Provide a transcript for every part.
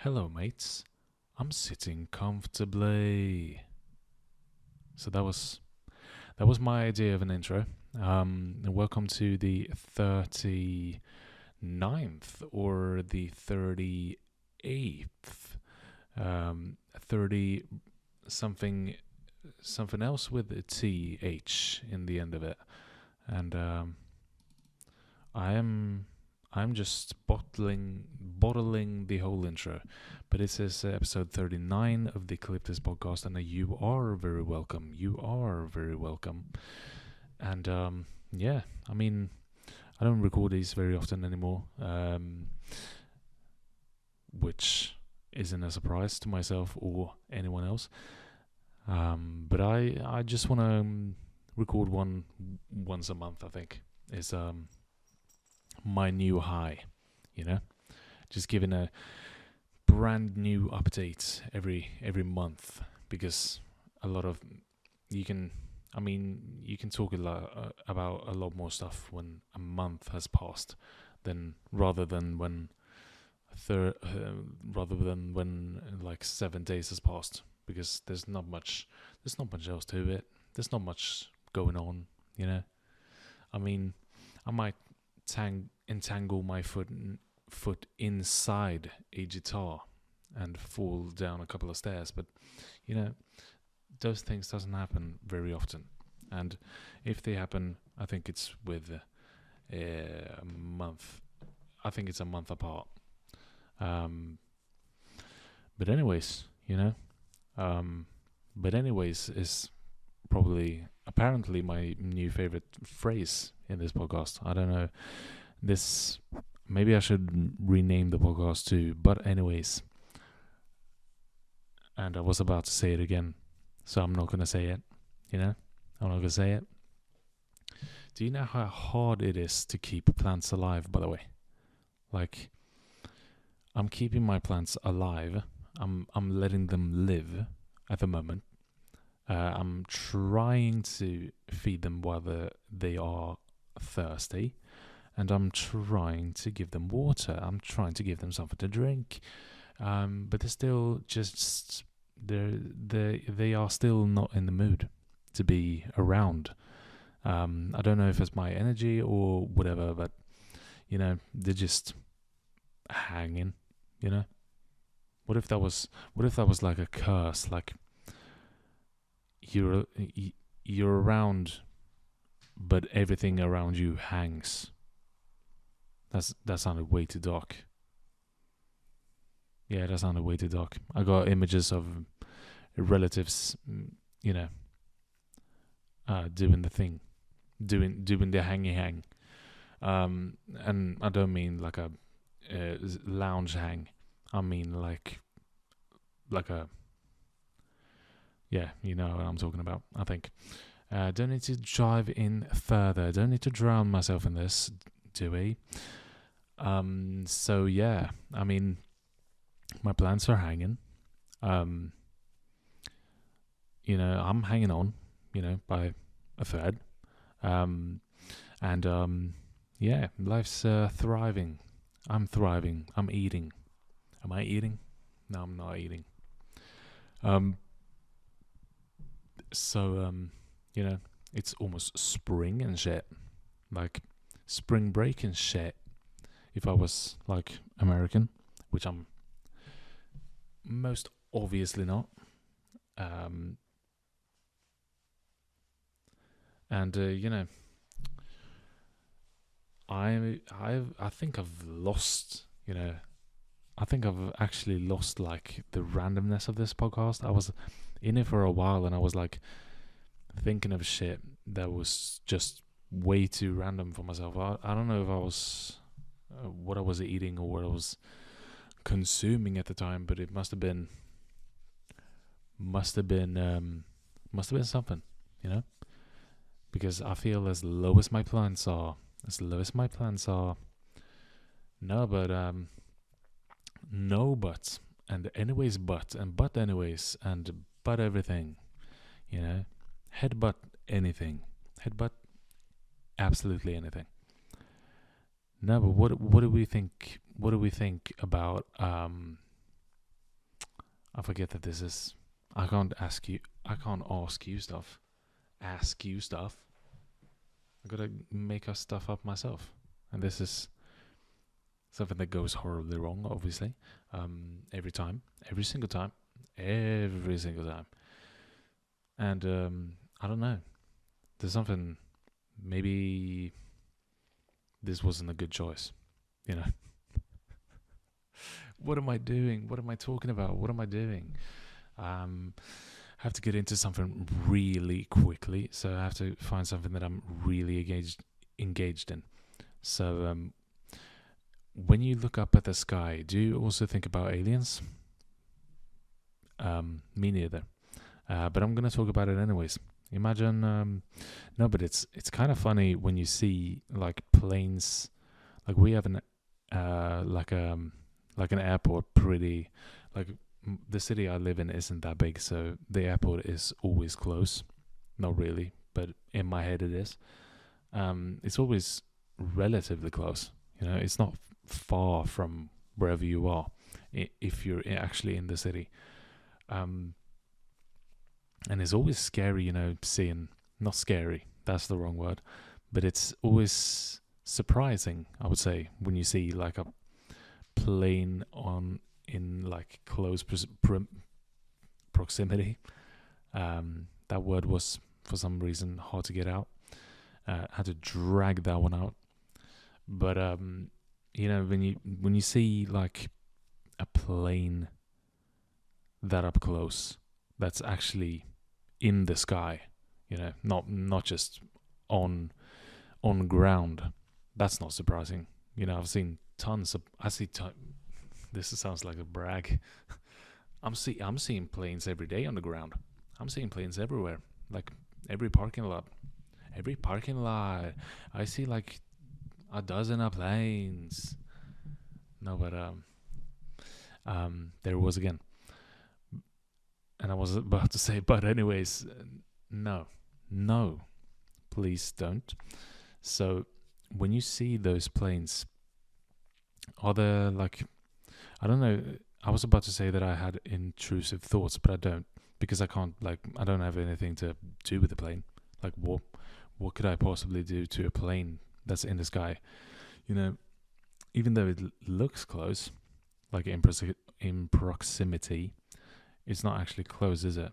Hello, mates. I'm sitting comfortably. So that was my idea of an intro. And welcome to the 39th or the 38th, 30 something else with a th in the end of it, and I am I'm just bottling the whole intro. But it says episode 39 of the Ecliptus podcast, and you are very welcome. You are very welcome. And yeah, I mean, I don't record these very often anymore, which isn't a surprise to myself or anyone else. But I just want to record one once a month. I think is my new high. You know, just giving a brand new update every month, because a lot of you can. I mean, you can talk a lot about a lot more stuff when a month has passed, than rather than when rather than when like 7 days has passed, because there's not much else to it. There's not much going on, you know. I mean, I might entangle my foot inside a guitar and fall down a couple of stairs, but you know, those things doesn't happen very often. And if they happen, I think it's with a month. I think it's a month apart. Um, but anyways, you know, but anyways is probably apparently my new favorite phrase in this podcast. I don't know. This maybe I should rename the podcast to "But anyways." And I was about to say it again, so I'm not gonna say it. You know, I'm not gonna say it. Do you know how hard it is to keep plants alive? By the way, like I'm keeping my plants alive. I'm letting them live at the moment. I'm trying to feed them while they are thirsty, and I'm trying to give them water. I'm trying to give them something to drink. But they're still just they are still not in the mood to be around. I don't know if it's my energy or whatever, but you know, they're just hanging. You know, what if that was like a curse? Like you're you're around, but everything around you hangs. That sounded way too dark. Yeah, that sounded way too dark. I got images of relatives, you know, doing the thing, doing the hangy hang. And I don't mean like a lounge hang. I mean like a yeah, you know what I'm talking about. I think. Don't need to dive in further. Don't need to drown myself in this, do we? So yeah, I mean, my plants are hanging. Um, you know, I'm hanging on, you know, by a thread. Um, and yeah, life's thriving. I'm thriving. I'm eating. Am I eating? No, I'm not eating. Um, so you know, it's almost spring and shit, like spring break and shit. If I was like American, which I'm most obviously not. Um, and you know, I think I've lost. You know, I think I've actually lost like the randomness of this podcast. I was in it for a while, and I was like thinking of shit that was just way too random for myself. I don't know if I was what I was eating or what I was consuming at the time, but it must have been something, you know, because I feel as low as my plants are, no, but no, but and anyways, but anyways, and but everything, you know, headbutt anything, headbutt absolutely anything. No, but what do we think? What do we think about I forget that this is. I can't ask you. I can't ask you stuff. Ask you stuff. I gotta make us stuff up myself, and this is something that goes horribly wrong. Obviously, every time, every single time, every single time. And I don't know. There's something. Maybe this wasn't a good choice. You know. What am I doing? What am I talking about? What am I doing? I have to get into something really quickly, so I have to find something that I'm really engaged in. So, when you look up at the sky, do you also think about aliens? Me neither. But I'm gonna talk about it anyways. Imagine, no, but it's kind of funny when you see like planes. Like we have an like an airport, pretty like the city I live in isn't that big, so the airport is always close. Not really, but in my head it is. It's always relatively close. You know, it's not far from wherever you are if you're actually in the city. And it's always scary, you know, seeing, not scary, that's the wrong word, but it's always surprising, I would say, when you see like a plane in like close proximity. That word was for some reason hard to get out. Had to drag that one out. But you know, when you see like a plane that up close, that's actually in the sky, you know, not just on ground. That's not surprising. You know, I've seen tons of. This sounds like a brag. I'm seeing planes every day on the ground. I'm seeing planes everywhere, like every parking lot. Every parking lot, I see like a dozen of planes. No, but there it was again. And I was about to say, but anyways, no, please don't. So when you see those planes, are there like, I don't know. I was about to say that I had intrusive thoughts, but I don't, because I can't, like, I don't have anything to do with the plane. Like, what could I possibly do to a plane that's in the sky? You know, even though it looks close, like in proximity, it's not actually close, is it?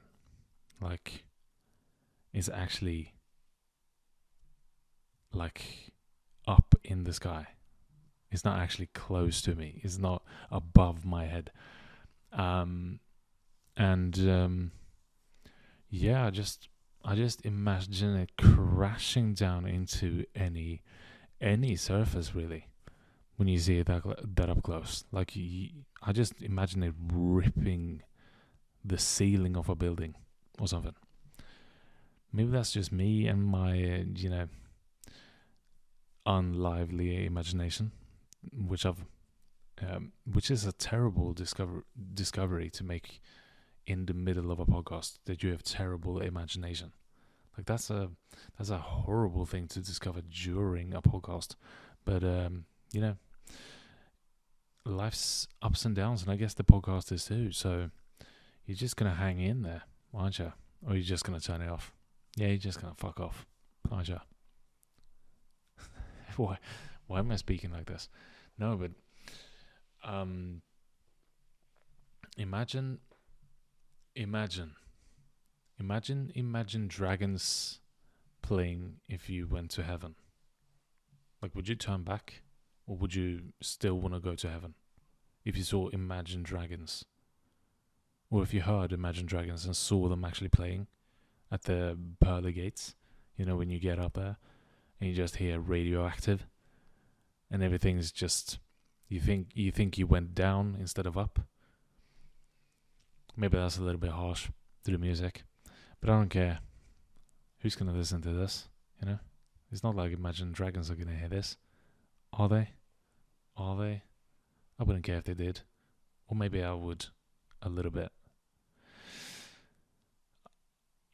Like, it's actually like up in the sky. It's not actually close to me. It's not above my head. Yeah, I just imagine it crashing down into any surface, really, when you see it that up close. Like, I just imagine it ripping the ceiling of a building or something. Maybe that's just me and my, unlively imagination, which is a terrible discovery to make in the middle of a podcast, that you have terrible imagination. Like, that's a horrible thing to discover during a podcast. But life's ups and downs, and I guess the podcast is too. So you're just gonna hang in there, aren't you? Or you're just gonna turn it off? Yeah, you're just gonna fuck off, aren't you? Why am I speaking like this? No, but imagine dragons playing if you went to heaven. Like, would you turn back, or would you still want to go to heaven if you saw Imagine Dragons? Or if you heard Imagine Dragons and saw them actually playing at the pearly gates, you know, when you get up there and you just hear Radioactive and everything's just, you think you went down instead of up. Maybe that's a little bit harsh to the music, but I don't care. Who's gonna listen to this? You know, it's not like Imagine Dragons are gonna hear this, are they? I wouldn't care if they did, or maybe I would, a little bit.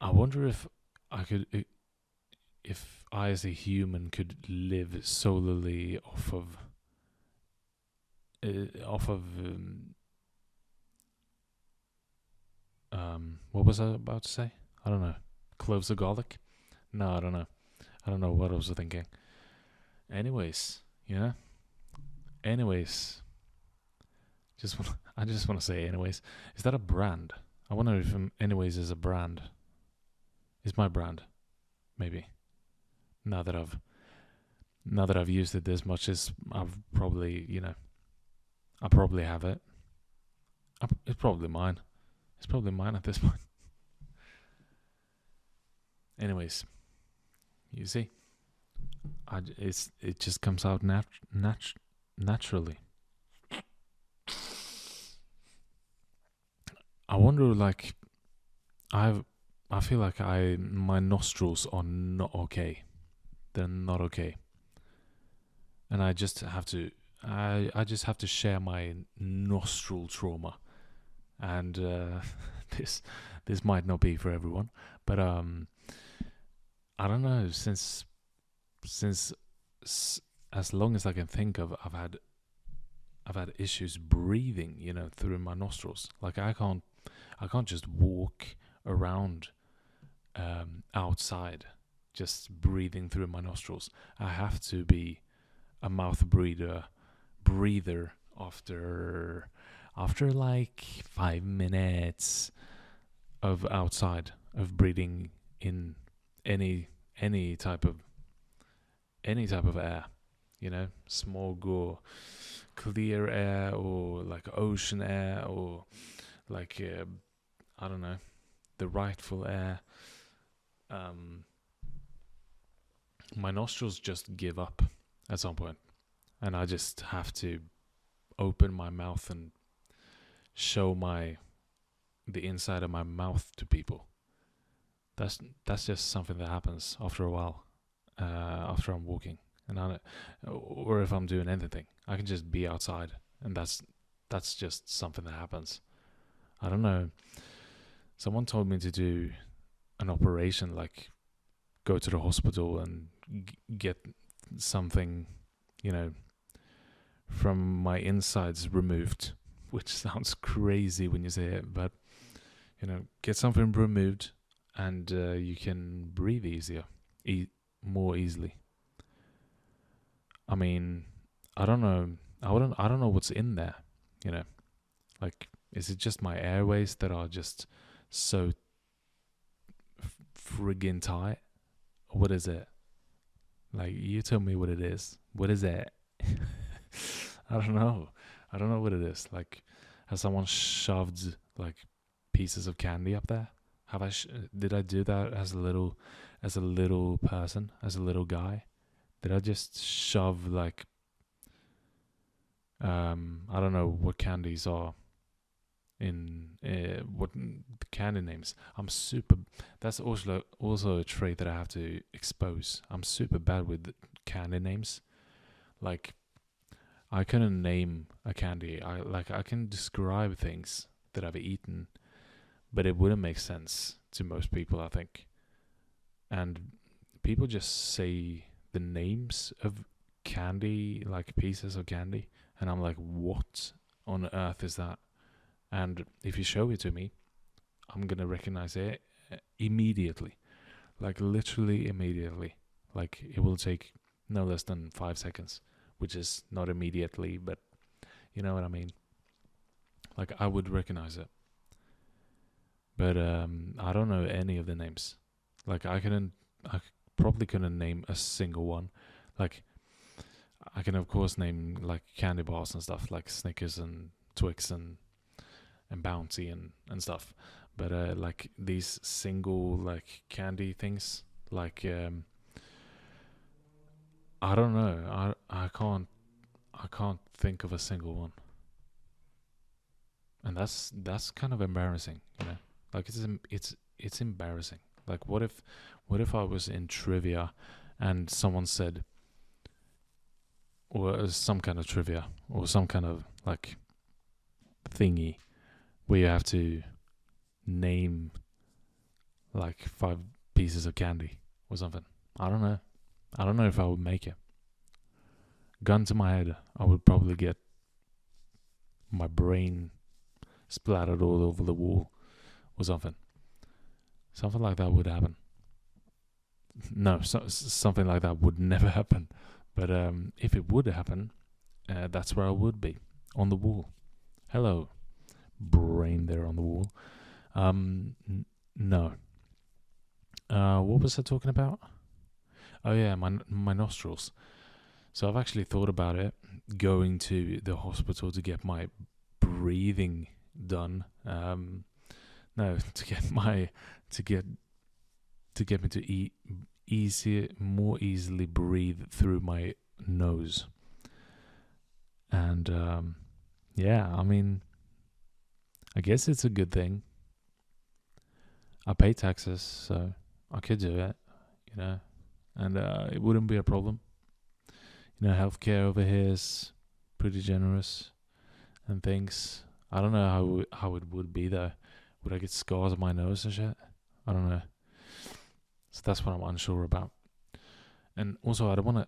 I wonder if I as a human could live solely off of What was I about to say? I don't know. Cloves of garlic? No, I don't know. I don't know what I was thinking. Anyways, you know. Anyways, I just want to say anyways. Is that a brand? I wonder if anyways is a brand. Is my brand? Maybe. Now that I've used it this much, is I've probably I probably have it. It's probably mine. It's probably mine at this point. Anyways, you see, it just comes out naturally. I wonder, like, I feel like my nostrils are not okay. They're not okay, and I just have to share my nostril trauma, and this might not be for everyone, but I don't know. Since as long as I can think of, I've had issues breathing, through my nostrils. Like I can't just walk around outside just breathing through my nostrils. I have to be a mouth breather after like 5 minutes of outside of breathing in any type of air, smog or clear air or like ocean air or like I don't know, the rightful air. My nostrils just give up at some point, and I just have to open my mouth and show the inside of my mouth to people. That's just something that happens after a while, after I'm walking, or if I'm doing anything. I can just be outside, and that's just something that happens. I don't know. Someone told me to do an operation, like go to the hospital and get something, from my insides removed, which sounds crazy when you say it, but get something removed, and you can breathe easier, more easily. I mean, I don't know. I don't know what's in there. Like, is it just my airways that are just so friggin' tight? Or what is it? Like, you tell me what it is. What is it? I don't know. I don't know what it is. Like, has someone shoved like pieces of candy up there? Did I do that as a little person, as a little guy? Did I just shove like I don't know what candies are in what the candy names. That's also a trait that I have to expose. I'm super bad with candy names. Like, I couldn't name a candy. I can describe things that I've eaten, but it wouldn't make sense to most people, I think. And people just say the names of candy, like pieces of candy, and I'm like, what on earth is that? And if you show it to me, I'm gonna recognize it immediately, like literally immediately. Like, it will take no less than 5 seconds, which is not immediately, but you know what I mean. Like, I would recognize it, but I don't know any of the names. Like, I probably couldn't name a single one. Like, I can of course name like candy bars and stuff, like Snickers and Twix and Bounty and stuff, but like these single like candy things, like I don't know. I can't think of a single one, and that's kind of embarrassing, Like, it's embarrassing. Like, what if I was in trivia and someone said, or some kind of trivia, or some kind of like thingy where you have to name like 5 pieces of candy or something. I don't know. I don't know if I would make it. Gun to my head, I would probably get my brain splattered all over the wall or something. Something like that would happen. No, something like that would never happen. But if it would happen, that's where I would be, on the wall. Hello, brain there on the wall. No. What was I talking about? Oh yeah, my nostrils. So I've actually thought about it, going to the hospital to get my breathing done. No, to get me to more easily breathe through my nose. And yeah, I mean, I guess it's a good thing. I pay taxes, so I could do it, and it wouldn't be a problem. Healthcare over here is pretty generous and things. I don't know how it would be though. Would I get scars on my nose and shit? I don't know. So that's what I'm unsure about. And also, I don't want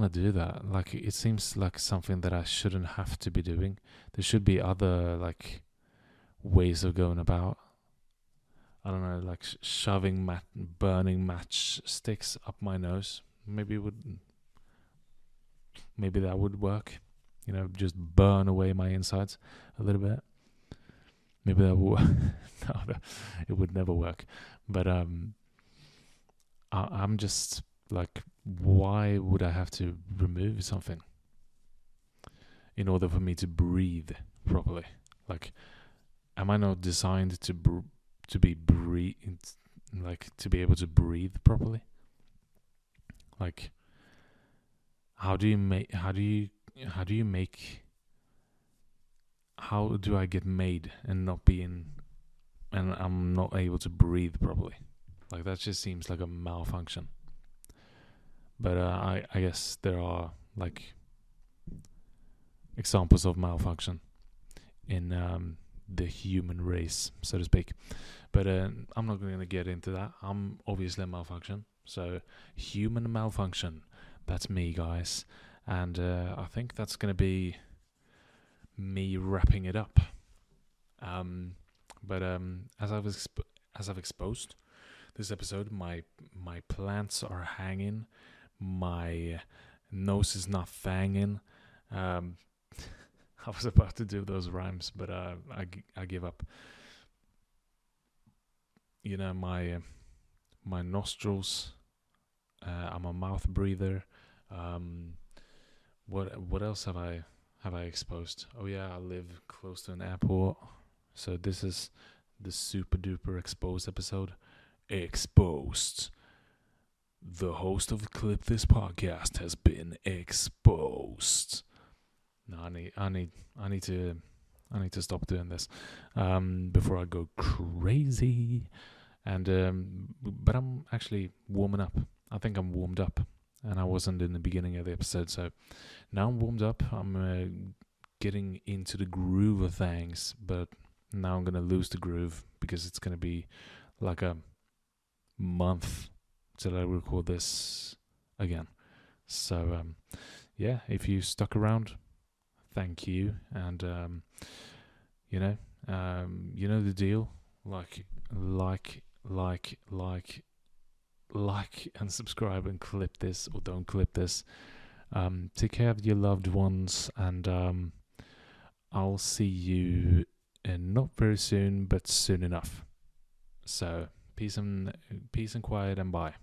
to do that. Like, it seems like something that I shouldn't have to be doing. There should be other ways of going about. I don't know, like shoving burning matchsticks up my nose. Maybe that would work. Just burn away my insides a little bit. Maybe that would. No, it would never work. But I'm just like, why would I have to remove something in order for me to breathe properly? Like, am I not designed to be to be able to breathe properly? Like, how do I get made and I'm not able to breathe properly? Like, that just seems like a malfunction. But I guess there are examples of malfunction in the human race, so to speak. But I'm not going to get into that. I'm obviously a malfunction. So, human malfunction. That's me, guys. And I think that's going to be me wrapping it up. But as I've exposed this episode, my plants are hanging. My nose is not thanging. I was about to do those rhymes, but I give up. My nostrils. I'm a mouth breather. What else have I exposed? Oh yeah, I live close to an airport, so this is the super duper exposed episode. Exposed. The host of Clip This Podcast has been exposed. No, I need to stop doing this before I go crazy. And but I'm actually warming up. I think I'm warmed up, and I wasn't in the beginning of the episode. So now I'm warmed up. I'm getting into the groove of things, but now I'm gonna lose the groove because it's gonna be like a month till I record this again. So yeah, if you stuck around, thank you. And you know the deal. Like and subscribe and clip this or don't clip this. Take care of your loved ones, and I'll see you not very soon, but soon enough. So peace and quiet, and bye.